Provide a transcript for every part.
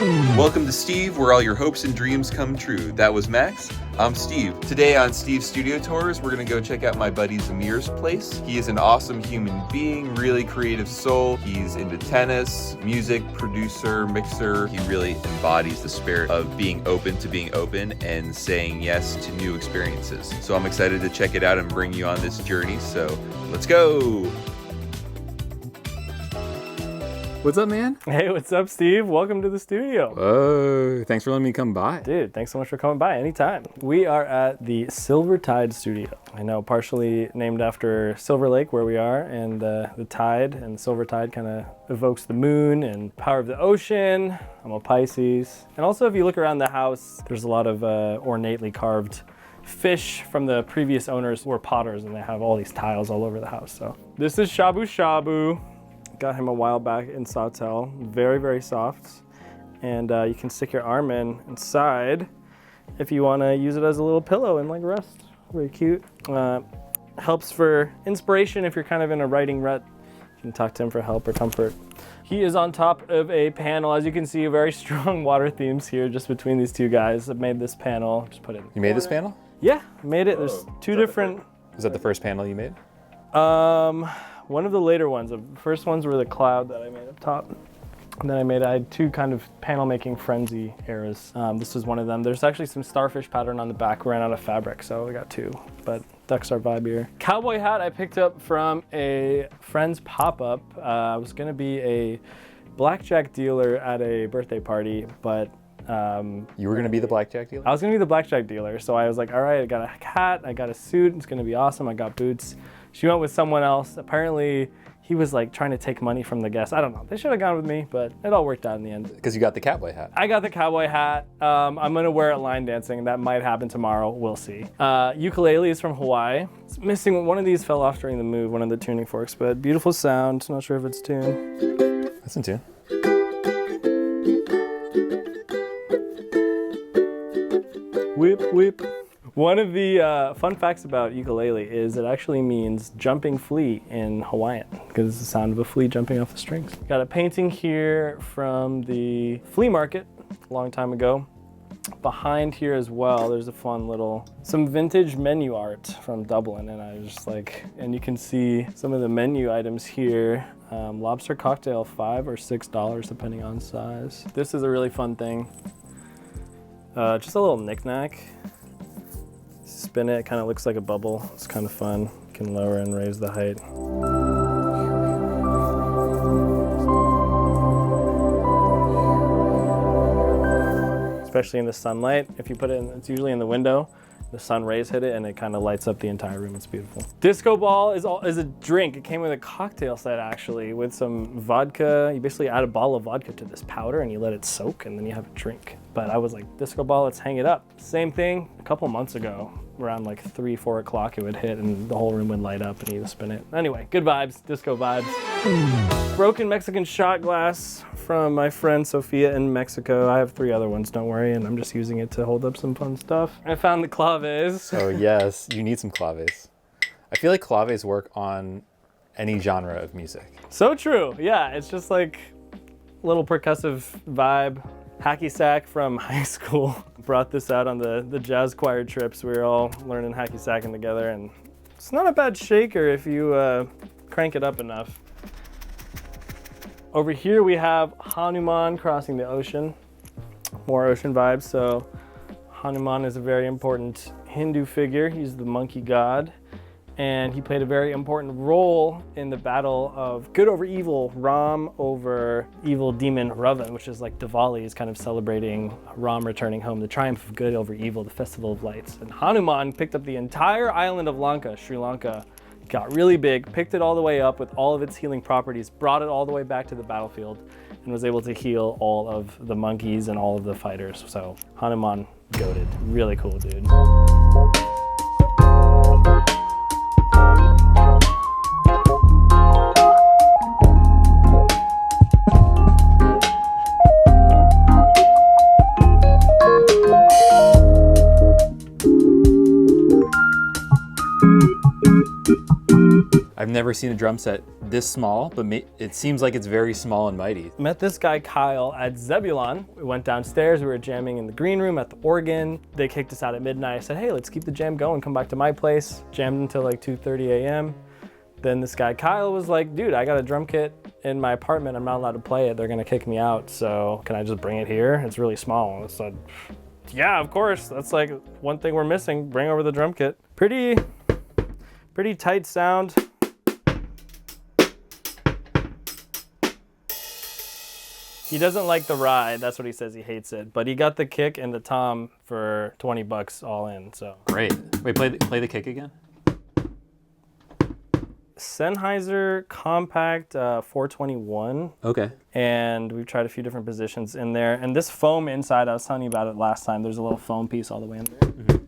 Welcome to Steve, where all your hopes and dreams come true. That was Max. I'm Steve. Today on Steve's Studio Tours, we're going to go check out my buddy Zamir's place. He is an awesome human being, really creative soul. He's into tennis, music, producer, mixer. He really embodies the spirit of being open to being open and saying yes to new experiences. So I'm excited to check it out and bring you on this journey. So let's go. What's up, man? Hey, what's up, Steve? Welcome to the studio. Oh, thanks for letting me come by. Dude, thanks so much for coming by anytime. We are at the Silver Tide studio. I know, partially named after Silver Lake, where we are, and the tide, and Silver Tide kind of evokes the moon and power of the ocean. I'm a Pisces. And also, if you look around the house, there's a lot of ornately carved fish from the previous owners who were potters, and they have all these tiles all over the house. So this is Shabu Shabu. Got him a while back in Sawtell. Very, very soft. And you can stick your arm inside if you want to use it as a little pillow and like rest. Very cute. Helps for inspiration if you're kind of in a writing rut. You can talk to him for help or comfort. He is on top of a panel. As you can see, very strong water themes here just between these two guys. I've made this panel. Just put it in. You made this panel? Yeah, made it. There's two different. Is that the first panel you made? One of the later ones. The first ones were the cloud that I made up top. And then I had two kind of panel making frenzy eras. This was one of them. There's actually some starfish pattern on the back. Ran out of fabric, so we got two. But ducks our vibe here. Cowboy hat I picked up from a friend's pop-up. I was gonna be a blackjack dealer at a birthday party, but you were gonna be the blackjack dealer? I was gonna be the blackjack dealer, so I was like, all right, I got a hat, I got a suit, it's gonna be awesome, I got boots. She went with someone else. Apparently, he was like trying to take money from the guests. I don't know. They should have gone with me, but it all worked out in the end. Because you got the cowboy hat. I got the cowboy hat. I'm gonna wear it line dancing. That might happen tomorrow. We'll see. Ukulele is from Hawaii. It's missing. One of these fell off during the move, one of the tuning forks, but beautiful sound. Not sure if it's tuned. That's in tune. Whip, whip. One of the fun facts about ukulele is it actually means jumping flea in Hawaiian because it's the sound of a flea jumping off the strings. Got a painting here from the flea market a long time ago. Behind here as well, there's a fun some vintage menu art from Dublin, and I just like, and you can see some of the menu items here. Lobster cocktail, $5 or $6 depending on size. This is a really fun thing. Just a little knickknack. Spin it, kind of looks like a bubble. It's kind of fun. You can lower and raise the height. Especially in the sunlight. If you put it in, it's usually in the window. The sun rays hit it and it kind of lights up the entire room. It's beautiful. Disco ball is a drink. It came with a cocktail set actually with some vodka. You basically add a bottle of vodka to this powder and you let it soak and then you have a drink. But I was like, disco ball, let's hang it up. Same thing a couple months ago. Around like 3, 4 o'clock it would hit and the whole room would light up and you would spin it. Anyway, good vibes, disco vibes. Broken Mexican shot glass from my friend Sophia in Mexico. I have 3 other ones, don't worry, and I'm just using it to hold up some fun stuff. I found the claves. Oh yes, you need some claves. I feel like claves work on any genre of music. So true, yeah, it's just like a little percussive vibe. Hacky sack from high school. Brought this out on the jazz choir trips. We were all learning hacky sacking together, and it's not a bad shaker if you crank it up enough. Over here we have Hanuman crossing the ocean. More ocean vibes. So Hanuman is a very important Hindu figure. He's the monkey god. And he played a very important role in the battle of good over evil, Ram over evil demon Ravan, which is like Diwali is kind of celebrating Ram returning home, the triumph of good over evil, the festival of lights. And Hanuman picked up the entire island of Lanka, Sri Lanka, got really big, picked it all the way up with all of its healing properties, brought it all the way back to the battlefield, and was able to heal all of the monkeys and all of the fighters. So Hanuman, goated. Really cool, dude. I've never seen a drum set this small, but it seems like it's very small and mighty. Met this guy Kyle at Zebulon. We went downstairs, we were jamming in the green room at the organ. They kicked us out at midnight. I said, hey, let's keep the jam going, come back to my place. Jammed until like 2:30 a.m. Then this guy Kyle was like, dude, I got a drum kit in my apartment. I'm not allowed to play it. They're gonna kick me out. So can I just bring it here? It's really small. I said, yeah, of course. That's like one thing we're missing. Bring over the drum kit. Pretty tight sound. He doesn't like the ride. That's what he says. He hates it. But he got the kick and the tom for $20 all in. So great. Wait, play the kick again. Sennheiser Compact 421. Okay. And we've tried a few different positions in there. And this foam inside, I was telling you about it last time. There's a little foam piece all the way in there. Mm-hmm.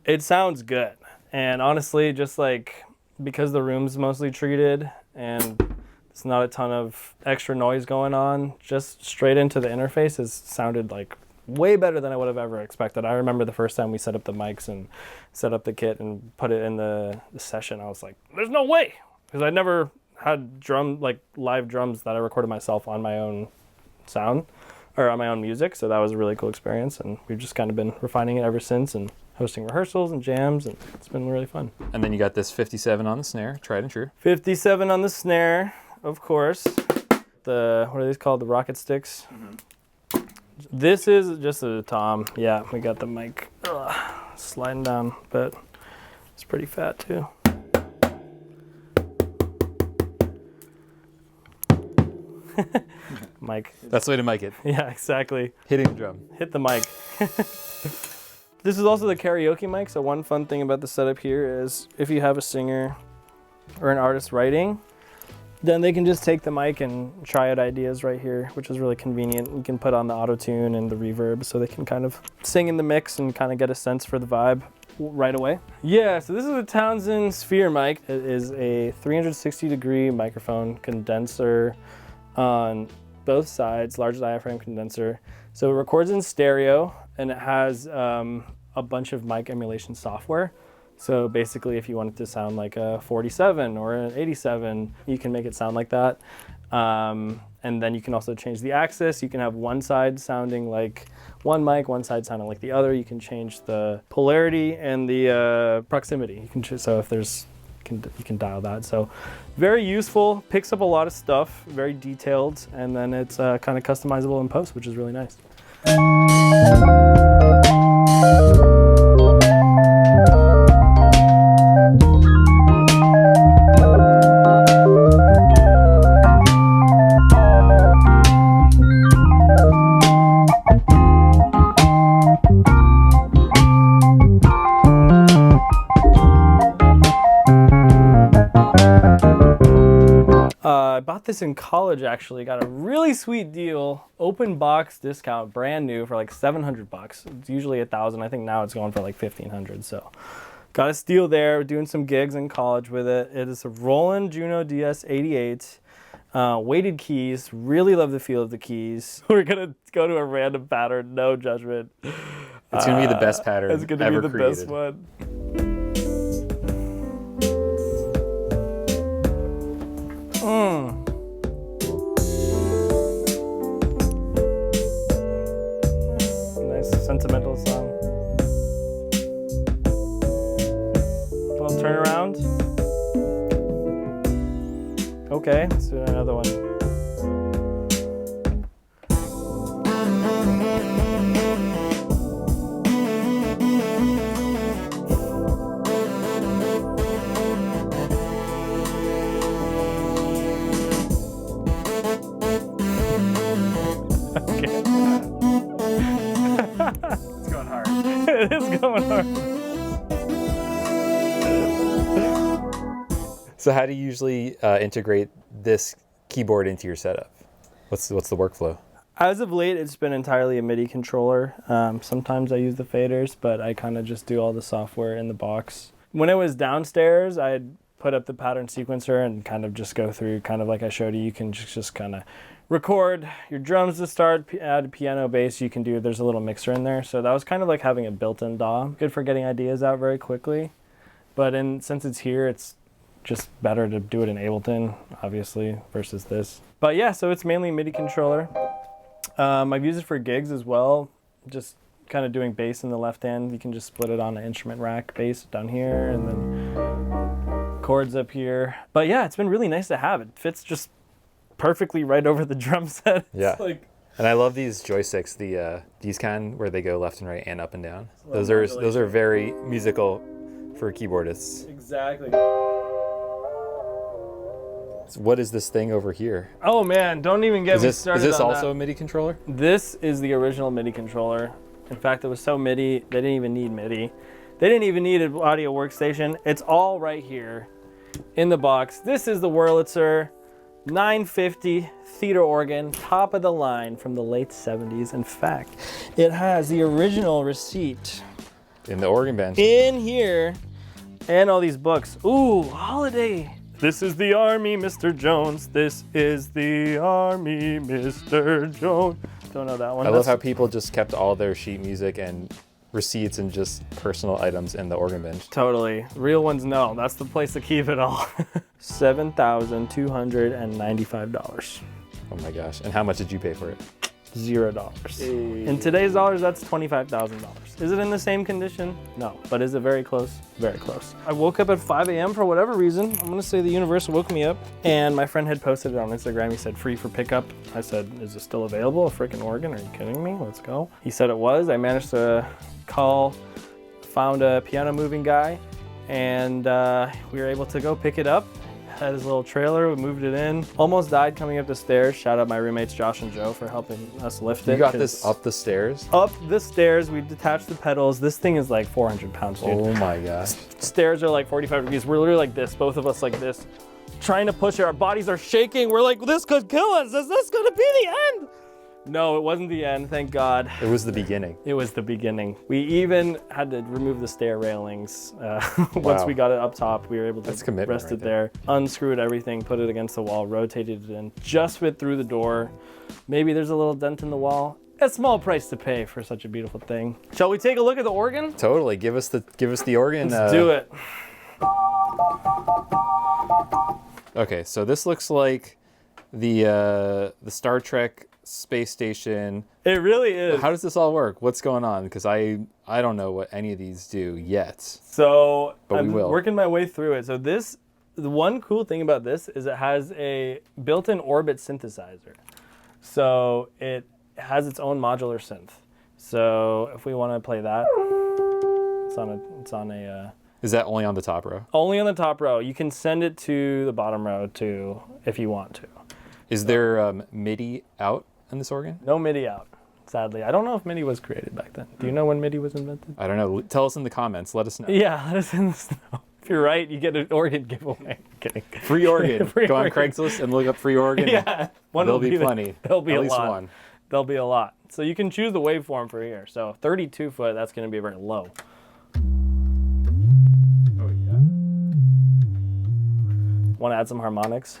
It sounds good. And honestly, just like because the room's mostly treated and there's not a ton of extra noise going on, just straight into the interface has sounded like way better than I would have ever expected. I remember the first time we set up the mics and set up the kit and put it in the session, I was like, there's no way. Because I'd never had live drums that I recorded myself on my own sound or on my own music. So that was a really cool experience. And we've just kind of been refining it ever since and hosting rehearsals and jams, and it's been really fun. And then you got this 57 on the snare, tried and true. 57 on the snare, of course. What are these called? The rocket sticks. Mm-hmm. This is just a tom. Yeah, we got the mic sliding down, but it's pretty fat too. Mic. That's the way to mic it. Yeah, exactly. Hitting the drum. Hit the mic. This is also the karaoke mic, so one fun thing about the setup here is if you have a singer or an artist writing, then they can just take the mic and try out ideas right here, which is really convenient. You can put on the auto-tune and the reverb so they can kind of sing in the mix and kind of get a sense for the vibe right away. Yeah, so this is a Townsend SPHERE Mic. It is a 360-degree microphone condenser on both sides, large diaphragm condenser. So it records in stereo, and it has a bunch of mic emulation software. So basically, if you want it to sound like a 47 or an 87, you can make it sound like that. And then you can also change the axis. You can have one side sounding like one mic, one side sounding like the other. You can change the polarity and the proximity. You can so if there's you can dial that. So very useful, picks up a lot of stuff, very detailed, and then it's kind of customizable in post, which is really nice. I bought this in college actually, got a really sweet deal, open box discount, brand new for like $700. It's usually $1,000, I think now it's going for like $1,500, so. Got a steal there, we're doing some gigs in college with it. It is a Roland Juno DS88, weighted keys, really love the feel of the keys. We're gonna go to a random pattern, no judgment. It's gonna be the best pattern ever created. It's gonna be the best one. Nice sentimental song. A little turnaround. Okay, let's do another one. It's going hard. It is going hard. So how do you usually integrate this keyboard into your setup? What's the workflow? As of late, it's been entirely a MIDI controller. Sometimes I use the faders, but I kind of just do all the software in the box. When it was downstairs, I'd put up the pattern sequencer and kind of just go through, kind of like I showed you. You can just kind of record your drums to start, add piano, bass. You can do, there's a little mixer in there. So that was kind of like having a built-in DAW. Good for getting ideas out very quickly. But since it's here, it's just better to do it in Ableton, obviously, versus this. But yeah, so it's mainly a MIDI controller. I've used it for gigs as well, just kind of doing bass in the left hand. You can just split it on an instrument rack, bass down here, and then chords up here. But yeah, it's been really nice to have. It fits just perfectly right over the drum set. Yeah. Like, and I love these joysticks, these kind where they go left and right and up and down. Those are very musical for keyboardists. exactly. So what is this thing over here? Oh man, don't even get me started Is this on also that. a MIDI controller? This is the original MIDI controller. In fact, it was so MIDI, they didn't even need MIDI. They didn't even need an audio workstation. It's all right here in the box. This is the Wurlitzer 950 theater organ, top of the line from the late 70s. In fact, it has the original receipt In the organ bench. in here and all these books. Ooh, holiday. This is the Army, Mr. Jones. This is the Army, Mr. Jones. Don't know that one. I love how people just kept all their sheet music and receipts and just personal items in the organ bench. Totally. Real ones, no. That's the place to keep it all. $7,295. Oh my gosh. And how much did you pay for it? $0. In today's dollars, that's $25,000. Is it in the same condition? No. But is it very close? Very close. I woke up at 5 a.m. for whatever reason. I'm gonna say the universe woke me up. And my friend had posted it on Instagram. He said, free for pickup. I said, is it still available? A freaking organ? Are you kidding me? Let's go. He said it was. I managed to found a piano moving guy, and we were able to go pick it up. Had his little trailer, we moved it in. Almost died coming up the stairs. Shout out my roommates Josh and Joe for helping us lift it. You got this up the stairs? Up the stairs, we detached the pedals. This thing is like 400 pounds, dude. Oh my gosh. Stairs are like 45 degrees. We're literally like this, both of us like this, trying to push it. Our bodies are shaking. We're like, this could kill us. Is this gonna be the end? No, it wasn't the end, thank God. It was the beginning. It was the beginning. We even had to remove the stair railings. Once Wow. we got it up top, we were able to That's commitment rest right it there. Unscrewed everything, put it against the wall, rotated it in, just fit through the door. Maybe there's a little dent in the wall. A small price to pay for such a beautiful thing. Shall we take a look at the organ? Totally. Give us the organ. Let's do it. Okay, so this looks like the Star Trek space station. It really is. How does this all work? What's going on? Because I don't know what any of these do yet. So But I'm we will. working my way through it. So the one cool thing about this is it has a built-in orbit synthesizer. So it has its own modular synth. So if we want to play that, it's on a Is that only on the top row? only on the top row. You can send it to the bottom row too if you want to. Is there MIDI out in this organ? No MIDI out, sadly. I don't know if MIDI was created back then. Do you know when MIDI was invented? I don't know. Tell us in the comments. Let us know. Yeah, let us know. If you're right, you get an organ giveaway. Kidding. Free organ. Free Go on organ. Craigslist and look up free organ. Yeah, one There'll will be there. plenty. There'll be At a least lot. one. There'll be a lot. So you can choose the waveform for here. So 32 foot, that's going to be very low. Oh yeah. Want to add some harmonics?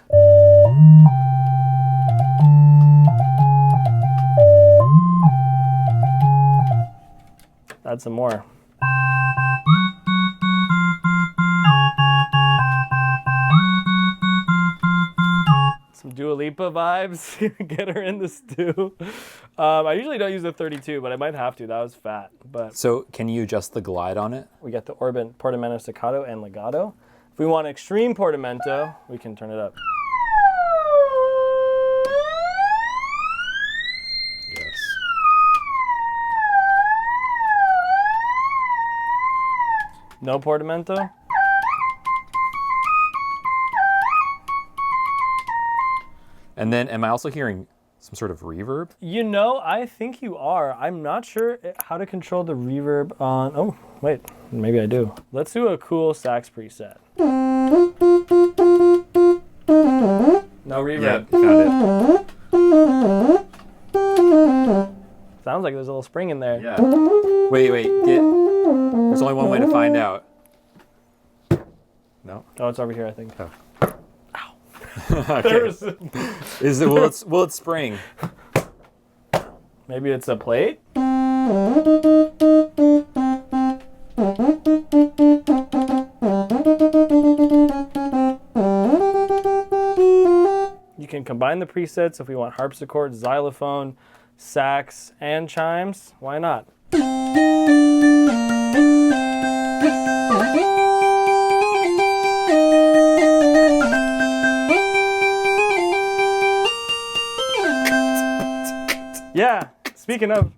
Add some more. Some Dua Lipa vibes. Get her in the stew. I usually don't use the 32, but I might have to. That was fat. But So can you adjust the glide on it? we got the orbit portamento staccato and legato. If we want extreme portamento, we can turn it up. Yes. No portamento. And then am I also hearing some sort of reverb? You know, I think you are. I'm not sure how to control the reverb on... Oh, wait. Maybe I do. Let's do a cool sax preset. No reverb. Found it. Sounds like there's a little spring in there. Yeah. Wait. There's only one way to find out. No. Oh, it's over here, I think. Oh. Ow. Okay. Will it spring? Maybe it's a plate? combine the presets if we want harpsichord, xylophone, sax, and chimes. Why not? Yeah, speaking of.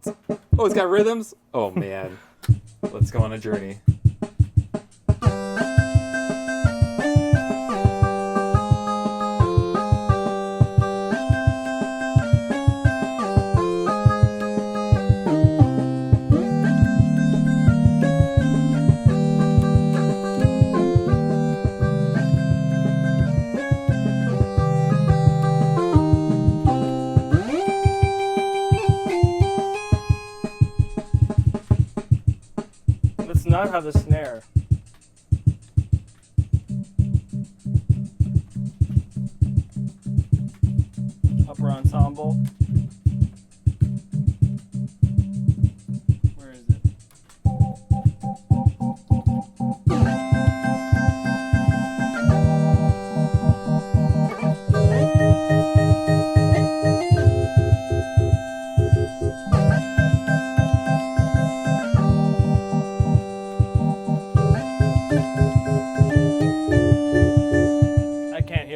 Oh, it's got rhythms? Oh, man. Let's go on a journey. Not have the snare. Upper ensemble. Where is it?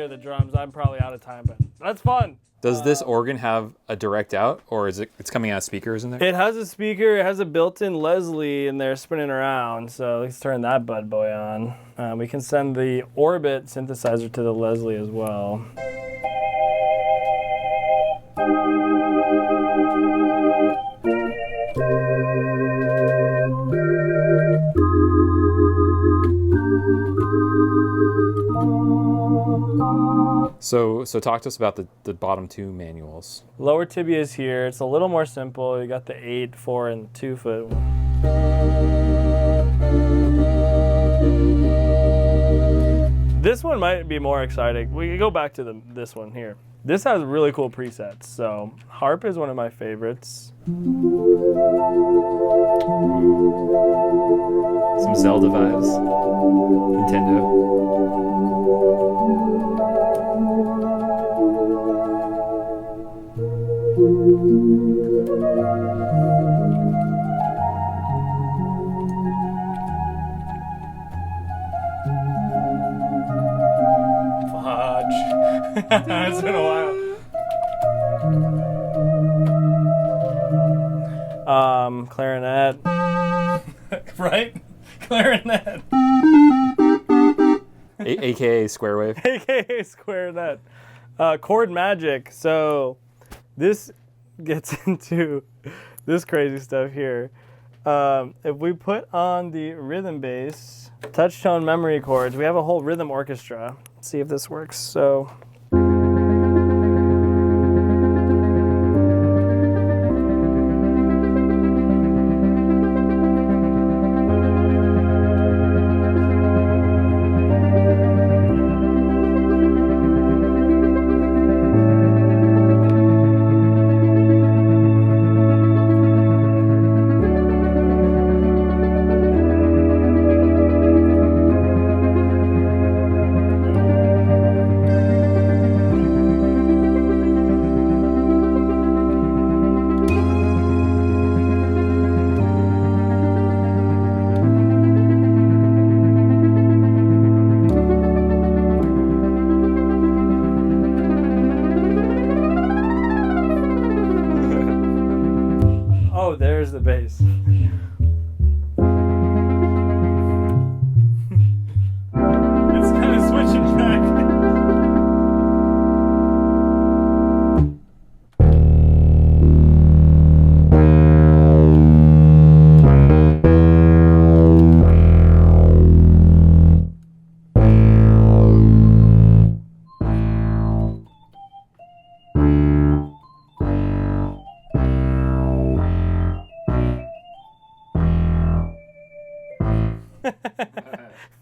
The drums. I'm probably out of time, but that's fun. Does this organ have a direct out, or is it's coming out of speakers in there? It has a speaker. It has a built-in Leslie in there spinning around. So let's turn that bad boy on. We can send the Orbit synthesizer to the Leslie as well. So talk to us about the bottom two manuals. Lower tibia is here. It's a little more simple. You got the 8, 4, and 2 foot. This one might be more exciting. We can go back to this one here. This has really cool presets. So harp is one of my favorites. Some Zelda vibes. Nintendo. It's been a while. Clarinet. Right? Clarinet. AKA square wave. AKA square net. Chord magic. So this gets into this crazy stuff here. If we put on the rhythm bass, touch tone memory chords, we have a whole rhythm orchestra. Let's see if this works. So. There's the bass. It's kind of switching back.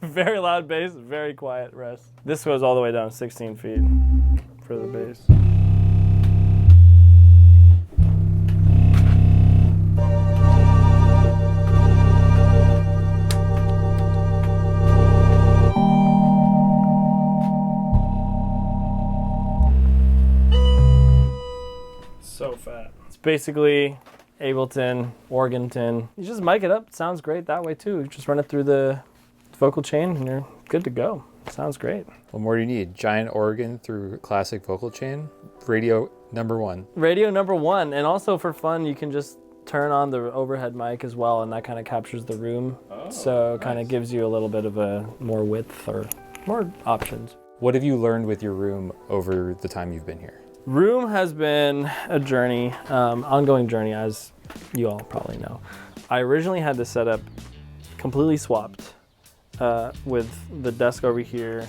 Very loud bass, very quiet rest. This goes all the way down 16 feet for the bass. basically Ableton, organ tin. You just mic it up. It sounds great that way too. You just run it through the vocal chain and you're good to go. Sounds great. What more do you need? Giant organ through classic vocal chain. Radio number one. Radio number one. And also for fun, you can just turn on the overhead mic as well, and that kind of captures the room. So it kind of gives you a little bit of a more width or more options. What have you learned with your room over the time you've been here? Room has been a journey, ongoing journey, as you all probably know. I originally had this setup completely swapped with the desk over here,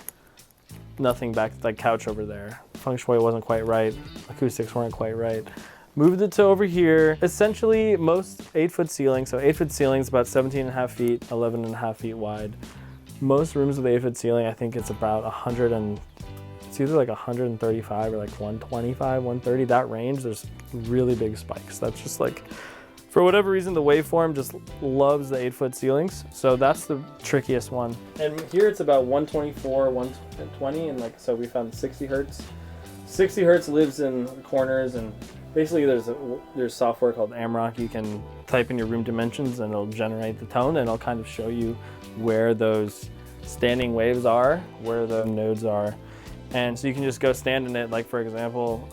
nothing back, like couch over there. Feng shui wasn't quite right, acoustics weren't quite right. Moved it to over here. Essentially, most 8-foot ceilings, so 8-foot ceilings about 17.5 feet, 11.5 feet wide. Most rooms with 8-foot ceiling, I think it's about 100 and it's either like 135 or like 125, 130, that range. There's really big spikes. That's just like, for whatever reason, the waveform just loves the 8-foot ceilings. So that's the trickiest one. And here it's about 124, 120, and like, so we found 60 hertz. 60 hertz lives in the corners, and basically there's software called Zamiracle. You can type in your room dimensions and it'll generate the tone, and it'll kind of show you where those standing waves are, where the nodes are. And so you can just go stand in it, like for example,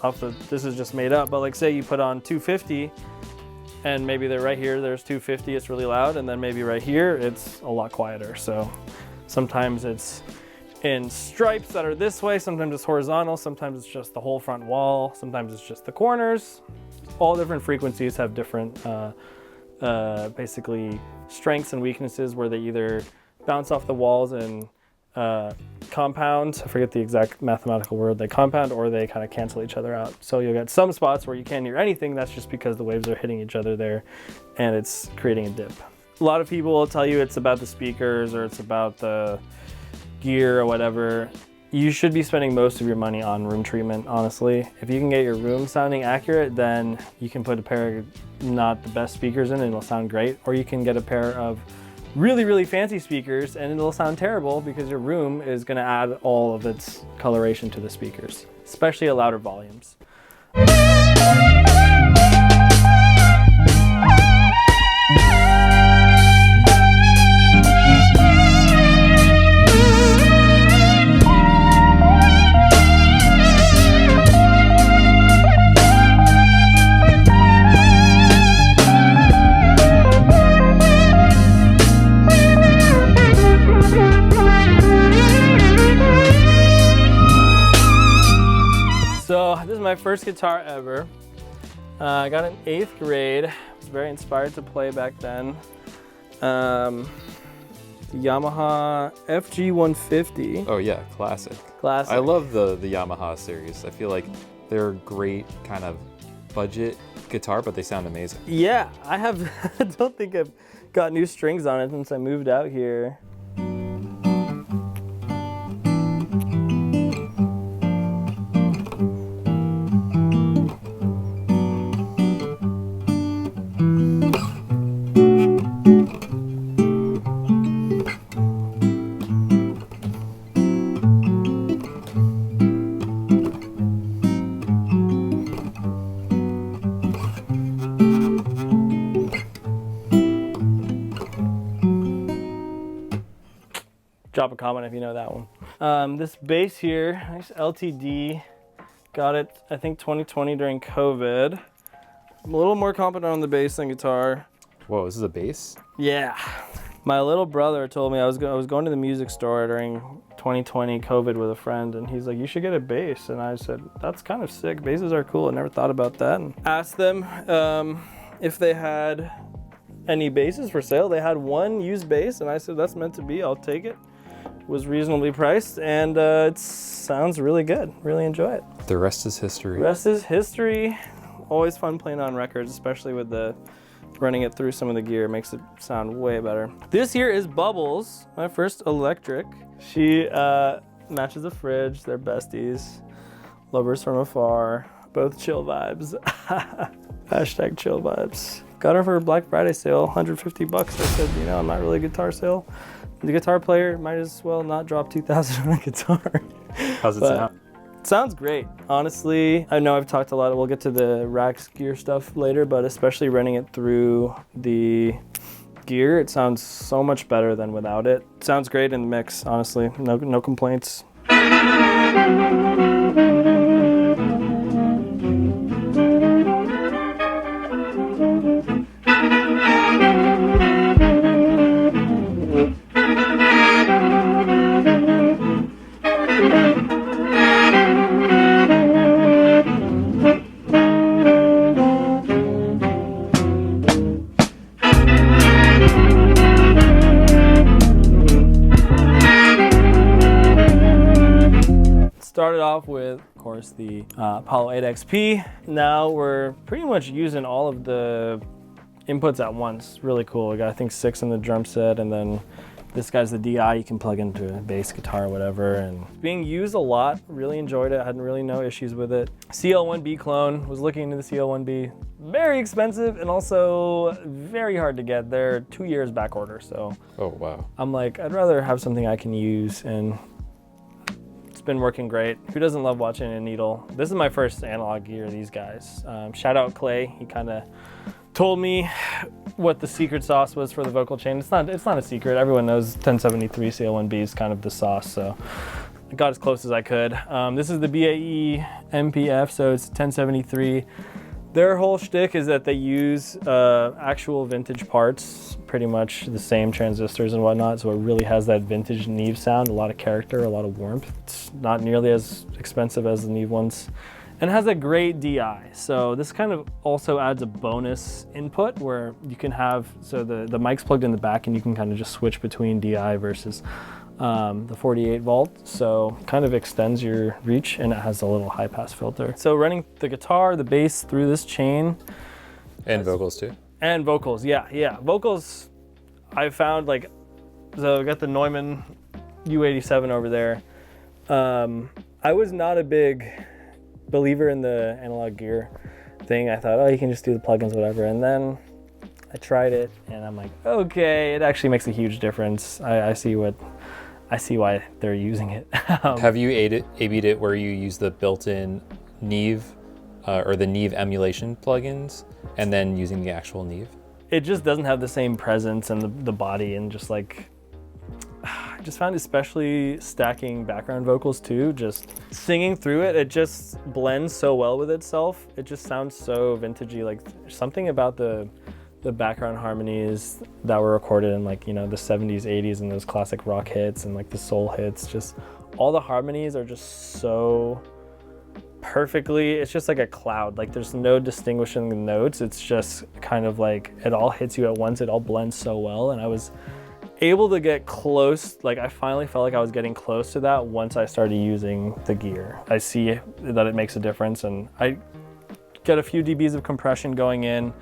this is just made up, but like say you put on 250 and maybe they're right here, there's 250, it's really loud, and then maybe right here, it's a lot quieter. So sometimes it's in stripes that are this way, sometimes it's horizontal, sometimes it's just the whole front wall, sometimes it's just the corners. All different frequencies have different basically strengths and weaknesses, where they either bounce off the walls and compound, I forget the exact mathematical word, they compound, or they kind of cancel each other out. So you'll get some spots where you can't hear anything, that's just because the waves are hitting each other there and it's creating a dip. A lot of people will tell you it's about the speakers or it's about the gear or whatever. You should be spending most of your money on room treatment, honestly. If you can get your room sounding accurate, then you can put a pair of not the best speakers in and it'll sound great, or you can get a pair of really, really fancy speakers and it'll sound terrible because your room is going to add all of its coloration to the speakers, especially at louder volumes. So this is my first guitar ever. I got it in 8th grade. I was very inspired to play back then. The Yamaha FG150. Oh yeah, classic. Classic. I love the Yamaha series. I feel like they're a great kind of budget guitar, but they sound amazing. Yeah, I don't think I've got new strings on it since I moved out here. Drop a comment if you know that one. This bass here, nice LTD. Got it, I think 2020 during COVID. I'm a little more competent on the bass than guitar. Whoa, this is a bass? Yeah. My little brother told me I was going to the music store during 2020 COVID with a friend, and he's like, you should get a bass. And I said, that's kind of sick. Basses are cool. I never thought about that. And asked them if they had any basses for sale. They had one used bass, and I said, that's meant to be. I'll take it. Was reasonably priced, and it sounds really good. Really enjoy it. The rest is history. Rest is history. Always fun playing on records, especially with the running it through some of the gear. It makes it sound way better. This here is Bubbles, my first electric. She matches the fridge. They're besties. Lovers from afar. Both chill vibes. Hashtag chill vibes. Got her for a Black Friday sale, 150 bucks. I said, you know, I'm not really a guitar sale. The guitar player might as well not drop $2,000 on a guitar. How's it sound? Sounds great. Honestly, I know I've talked a lot, we'll get to the racks gear stuff later, but especially running it through the gear, it sounds so much better than without it. Sounds great in the mix, honestly. No complaints. Started off with, of course, the Apollo 8XP. Now we're pretty much using all of the inputs at once. Really cool. We got, I think, 6 in the drum set, and then this guy's the DI. You can plug into a bass guitar or whatever. And being used a lot. Really enjoyed it. Had really no issues with it. CL1B clone. Was looking into the CL1B. Very expensive and also very hard to get. They're 2 years back order. So. Oh wow. I'm like, I'd rather have something I can use, and been working great. Who doesn't love watching a needle? This is my first analog gear, these guys. Shout out Clay. He kind of told me what the secret sauce was for the vocal chain. It's not a secret. Everyone knows 1073 CL1B is kind of the sauce, so I got as close as I could. This is the BAE MPF, so it's 1073. Their whole shtick is that they use actual vintage parts, pretty much the same transistors and whatnot, so it really has that vintage Neve sound, a lot of character, a lot of warmth. It's not nearly as expensive as the Neve ones, and has a great DI. So this kind of also adds a bonus input where you can have, so the mic's plugged in the back and you can kind of just switch between DI versus the 48 volt, so kind of extends your reach, and it has a little high pass filter. So running the guitar, the bass through this chain. And vocals too. And vocals, yeah. Vocals, I found, like, so I got the Neumann U87 over there. I was not a big believer in the analog gear thing. I thought, oh, you can just do the plugins, whatever. And then I tried it, and I'm like, okay, it actually makes a huge difference. I see why they're using it. Have you A/B'd it where you use the built-in Neve or the Neve emulation plugins and then using the actual Neve? It just doesn't have the same presence and the body, and just like, I just found, especially stacking background vocals too, just singing through it, it just blends so well with itself. It just sounds so vintagey. Like, something about the background harmonies that were recorded in, like, you know, the 70s, 80s, and those classic rock hits and like the soul hits, just all the harmonies are just so perfectly, it's just like a cloud. Like, there's no distinguishing the notes. It's just kind of like it all hits you at once. It all blends so well, and I was able to get close. Like, I finally felt like I was getting close to that once I started using the gear. I see that it makes a difference, and I get a few dBs of compression going in,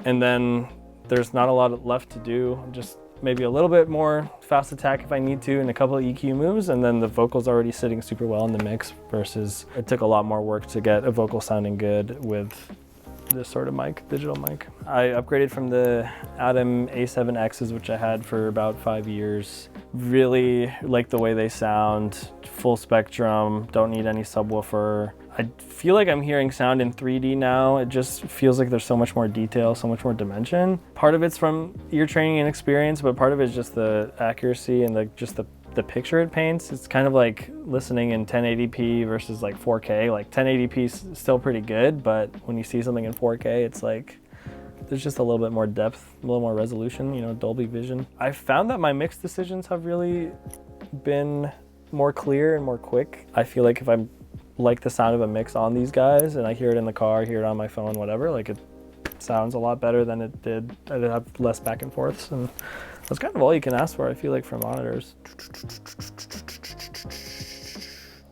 and then there's not a lot left to do. Just maybe a little bit more fast attack if I need to, and a couple of EQ moves, and then the vocal's already sitting super well in the mix, versus it took a lot more work to get a vocal sounding good with this sort of mic, digital mic. I upgraded from the Adam A7Xs, which I had for about 5 years. Really like the way they sound, full spectrum, don't need any subwoofer. I feel like I'm hearing sound in 3D now. It just feels like there's so much more detail, so much more dimension. Part of it's from ear training and experience, but part of it is just the accuracy and the picture it paints. It's kind of like listening in 1080p versus like 4K. Like 1080p is still pretty good, but when you see something in 4K, it's like there's just a little bit more depth, a little more resolution, you know, Dolby Vision. I found that my mix decisions have really been more clear and more quick. I feel like if I'm like the sound of a mix on these guys and I hear it in the car, hear it on my phone, whatever, like, it sounds a lot better than it did. I did have less back and forths, and that's kind of all you can ask for, I feel like, for monitors.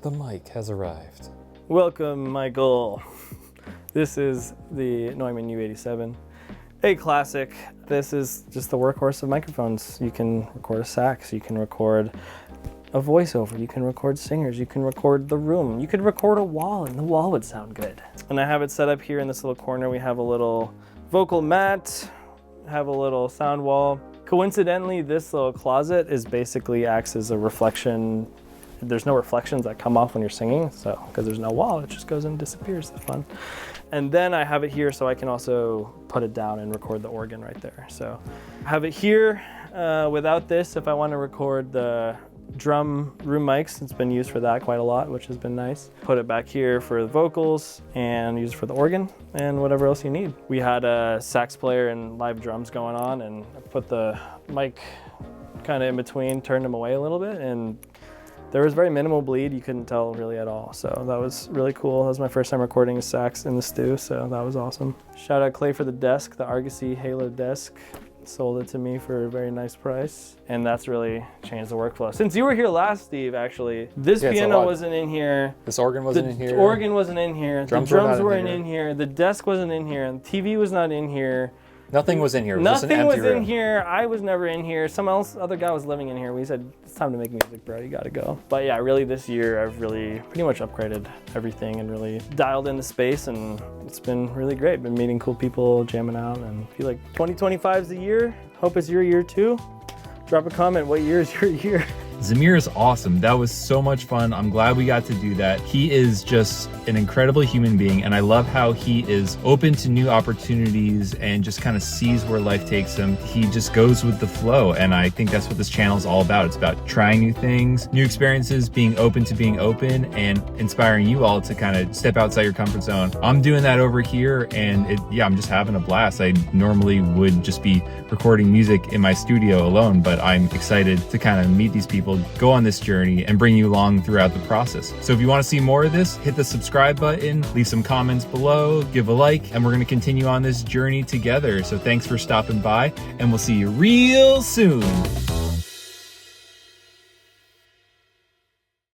The mic has arrived. Welcome, Michael. This is the Neumann U87, a classic. This is just the workhorse of microphones. You can record a sax, you can record a voiceover, you can record singers, you can record the room, you could record a wall, and the wall would sound good. And I have it set up here in this little corner. We have a little vocal mat, have a little sound wall. Coincidentally, this little closet is basically acts as a reflection there's no reflections that come off when you're singing, so because there's no wall, it just goes and disappears. It's fun. And then I have it here so I can also put it down and record the organ right there. So I have it here without this if I want to record the drum room mics. It's been used for that quite a lot, which has been nice. Put it back here for the vocals and use it for the organ and whatever else you need. We had a sax player and live drums going on, and I put the mic kind of in between, turned them away a little bit, and there was very minimal bleed. You couldn't tell really at all. So that was really cool. That was my first time recording a sax in the stew, so that was awesome. Shout out Clay for the desk, the Argosy Halo desk. Sold it to me for a very nice price, and that's really changed the workflow. Since you were here last, Steve, actually, this piano wasn't in here. This organ wasn't in here. The organ wasn't in here. Drums the drums weren't in here. The desk wasn't in here. And the TV was not in here. Nothing was in here. It was Nothing just an empty was in room. here. I was never in here. Other guy was living in here. We said, it's time to make music, bro. You gotta go. But yeah, really this year, I've really pretty much upgraded everything and really dialed in the space, and it's been really great. Been meeting cool people, jamming out, and I feel like 2025 is the year. Hope it's your year too. Drop a comment, what year is your year? Zamir is awesome. That was so much fun. I'm glad we got to do that. He is just an incredible human being, and I love how he is open to new opportunities and just kind of sees where life takes him. He just goes with the flow, and I think that's what this channel is all about. It's about trying new things, new experiences, being open to being open, and inspiring you all to kind of step outside your comfort zone. I'm doing that over here, and I'm just having a blast. I normally would just be recording music in my studio alone, but I'm excited to kind of meet these people, go on this journey, and bring you along throughout the process. So if you want to see more of this, hit the subscribe button, leave some comments below, give a like, and we're going to continue on this journey together. So thanks for stopping by, and we'll see you real soon.